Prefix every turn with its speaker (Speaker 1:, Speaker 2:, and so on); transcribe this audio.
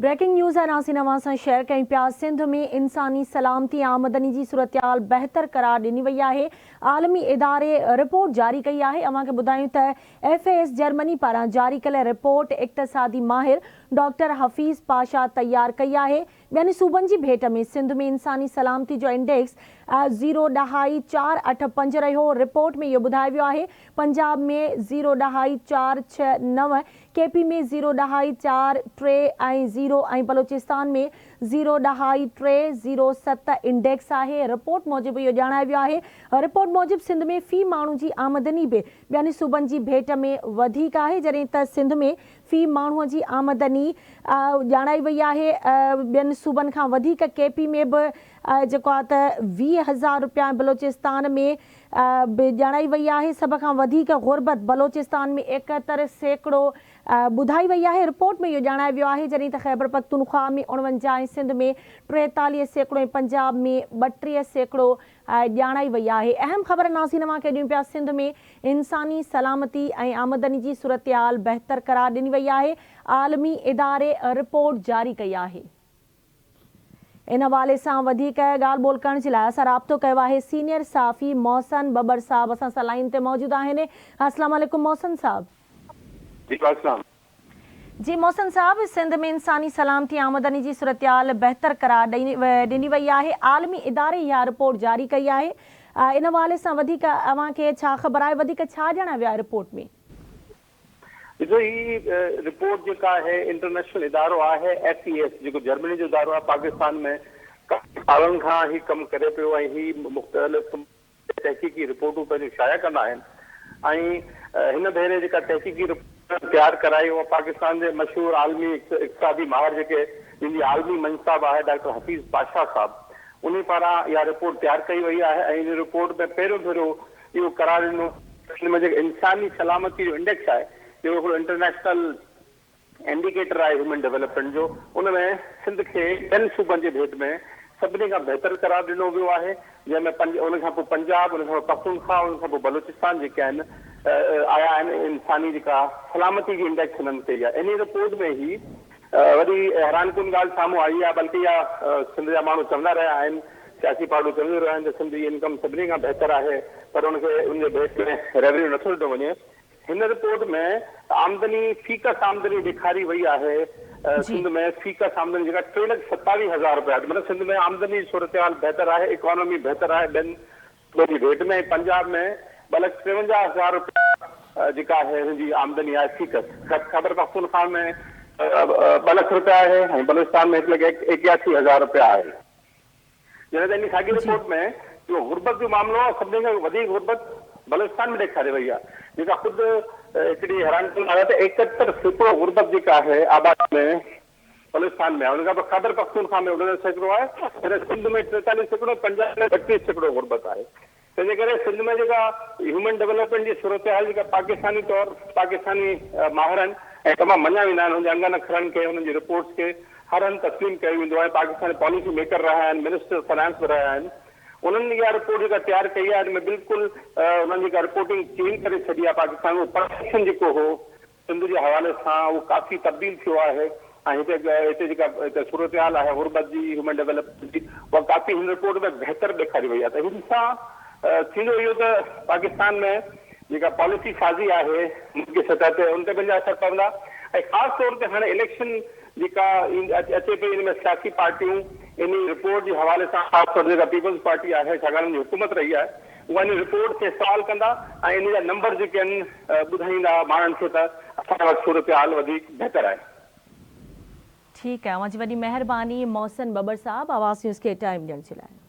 Speaker 1: Breaking news है नासिन अवां सां शेयर कई पिया। सिंध में इंसानी सलामती आमदनी जी सूरतयाल बेहतर करार ॾिनी वई आहे। आलमी इदारे रिपोर्ट जारी कई आहे। अवां खे ॿुधायूं त FAS जर्मनी पारां जारी कयल रिपोर्ट इक़्तिसादी माहिर डॉक्टर हफ़ीज़ पाशा तैयार कई आहे। ॿियनि सूबनि जी भेट में सिंध में इंसानी सलामती जो इंडेक्स 0.485 रहियो। रिपोर्ट में इहो ॿुधायो वियो आहे पंजाब में 0.469, KP में 0.43 ऐं 0 ऐं बलोचिस्तान में 0.307 इंडेक्स आहे। रिपोर्ट मूजिबि इहो ॼाणायो वियो आहे। रिपोर्ट मूजिबि सिंध में फ़ी माण्हू जी आमदनी बि ॿियनि सूबनि जी भेट में वधीक आहे, जॾहिं त सिंध में फ़ी माण्हूअ जी आमदनी ॼाणाई वई आहे ॿियनि सूबनि खां वधीक। KP में बि जेको आहे त 20,000 रुपया, बलोचिस्तान में बि ॼाणाई वई आहे सभ खां वधीक गुरबत बलोचिस्तान में 71% ॿुधाई वई आहे। रिपोर्ट में इहो ॼाणायो वियो आहे, जॾहिं त ख़ैबर पख्तूनख्वा में 49 ऐं सिंध में 43% ऐं पंजाब में 32% ॼाणाई वई आहे। अहम ख़बर नाज़रीन अवां खे ॾियूं पिया। सिंध में इंसानी सलामती ऐं आमदनी जी सूरतयाल बेहतर करार ॾिनी वई आहे। आलमी इदारे रिपोर्ट जारी कई आहे। इन हवाले सां वधीक ॻाल्हि ॿोल करण जे लाइ असां राब्तो कयो आहे सीनियर साफ़ी मोहसन बबर साहब असां सां लाइन ते मौजूद आहिनि। अस्सलाम वालेकुम मोहसन साहब। जी मोहसन साहब, सिंध में इंसानी सलामती आमदनी जी सूरतयाल बेहतर करार ॾिनी वई आहे। आलमी इदारे इहा रिपोर्ट जारी कई आहे। इन हवाले सां वधीक अवां खे छा ख़बर आहे, वधीक छा ॼाणायो वियो आहे रिपोर्ट में?
Speaker 2: ॾिसो, ही रिपोर्ट जेका आहे इंटरनेशनल इदारो आहे FAS, जेको जर्मनी जो इदारो आहे पाकिस्तान में काफ़ी सालनि खां ही कमु करे पियो ऐं ही मुख़्तलिफ़ तहक़ीक़ी रिपोर्टूं पंहिंजूं शाया कंदा आहिनि। ऐं हिन भेरे जेका तहक़ीक़ी रिपोर्ट तयारु कराई उहा पाकिस्तान जे मशहूरु आलमी इक़्तिसादी माहिर जेके जिन जी आलमी मंसाब आहे डॉक्टर हफ़ीज़ पाशा साहब, उन पारां इहा रिपोर्ट तयारु कई वई आहे। ऐं इन रिपोर्ट में पहिरियों भेरो इहो करार ॾिनो हिन में जेके इंसानी सलामती जो इंडेक्स आहे, जेको हिकिड़ो इंटरनेशनल इंडिकेटर आहे ह्यूमन डेवलपमेंट जो, उन में सिंध खे ॿियनि सूबनि जे भेट में सभिनी खां बहितर करार ॾिनो वियो आहे, जंहिंमें उन खां पोइ पंजाब, उन खां पोइ पख्तूनख्वा, उन खां पोइ बलोचिस्तान जेके आहिनि आया आहिनि। इंसानी जेका सलामती जी इंडेक्स हिननि कई आहे। इन रिपोर्ट में ई वॾी हैरानकुन ॻाल्हि साम्हूं आई आहे, बल्कि इहा सिंध जा माण्हू चवंदा रहिया आहिनि, सियासी पार्टियूं चवंदियूं रहिया आहिनि त सिंध जी इनकम सभिनी खां बहितर आहे, पर उनखे उनजे भेट में रेवेन्यू नथो ॾिनो वञे। हिन रिपोर्ट में आमदनी फ़ीकस आमदनी ॾेखारी वई आहे। सिंध में फ़ीकस आमदनी जेका 3,27,000 रुपया, मतिलबु सिंध में आमदनी सूरतयाल बेहतर आहे, इकोनॉमी बेहतर आहे ॿियनि जी भेट में। पंजाब में 2,53,000 रुपया जेका आहे हिनजी आमदनी आहे फ़ीकस। ख़ैबर पख्तूनख्वा में 2 लख रुपया आहे ऐं बलोचिस्तान में 1,81,000 रुपया आहे। जॾहिं त इन साॻी रिपोर्ट में जो गुरबत जो मामिलो आहे, सभिनी खां वधीक गुरबत बलोचिस्तान में ॾेखारे वई आहे, जेका ख़ुदि हिकिड़ी हैरानकुन आहे त 71% गुरबत जेका आहे आबादी में बलोचिस्तान में आहे। उन खां पोइ ख़ैबर पख्तूनख्वा में 69% आहे, सिंध में 43%, पंजाब में 32% गुरबत आहे। तंहिंजे करे सिंध में जेका ह्यूमन डेवलपमेंट जी सूरतहाल जेका पाकिस्तानी माहिर आहिनि ऐं तमामु मञा वेंदा आहिनि, हुनजे अंगनि अखरनि खे, हुननि जी रिपोर्ट्स खे हर हंधि तस्लीम कयो वेंदो आहे। पाकिस्तानी पॉलिसी मेकर रहिया आहिनि, मिनिस्टर फाइनेंस बि रहिया आहिनि। उन्हनि इहा रिपोर्ट जेका तयारु कई आहे, हिन में बिल्कुलु उन्हनि जेका रिपोर्टिंग चेंज करे छॾी आहे। पाकिस्तान जो परसेप्शन जेको हो सिंध जे हवाले सां उहो काफ़ी तब्दील थियो आहे। ऐं हिते जेका सूरतहाल आहे गुरबत जी, ह्यूमन डेवलपमेंट जी, उहा काफ़ी हिन रिपोर्ट में बहितर ॾेखारी वई आहे। त हिन सां थींदो इहो त पाकिस्तान में जेका पॉलिसी साज़ी आहे मुल्की सतह ते, उन ते पंहिंजा असर पवंदा। ऐं ख़ासि तौर ते हाणे इलेक्शन जेका अचे पई, इन में सियासी पार्टियूं इन रिपोर्ट जे हवाले सां, ख़ासि तौर ते जेका पीपल्स पार्टी आहे, छाकाणि जी हुकूमत रही आहे, उहा इन रिपोर्ट खे इस्तेमालु कंदा ऐं इन जा नंबर जेके आहिनि ॿुधाईंदा माण्हुनि खे त असां वटि सूरतहाल वधीक बहितर आहे।
Speaker 1: ठीकु आहे, अवां जी वॾी महिरबानी मोहसन बबर साहब, आवाज़ न्यूज़ खे टाइम ॾियण जे लाइ।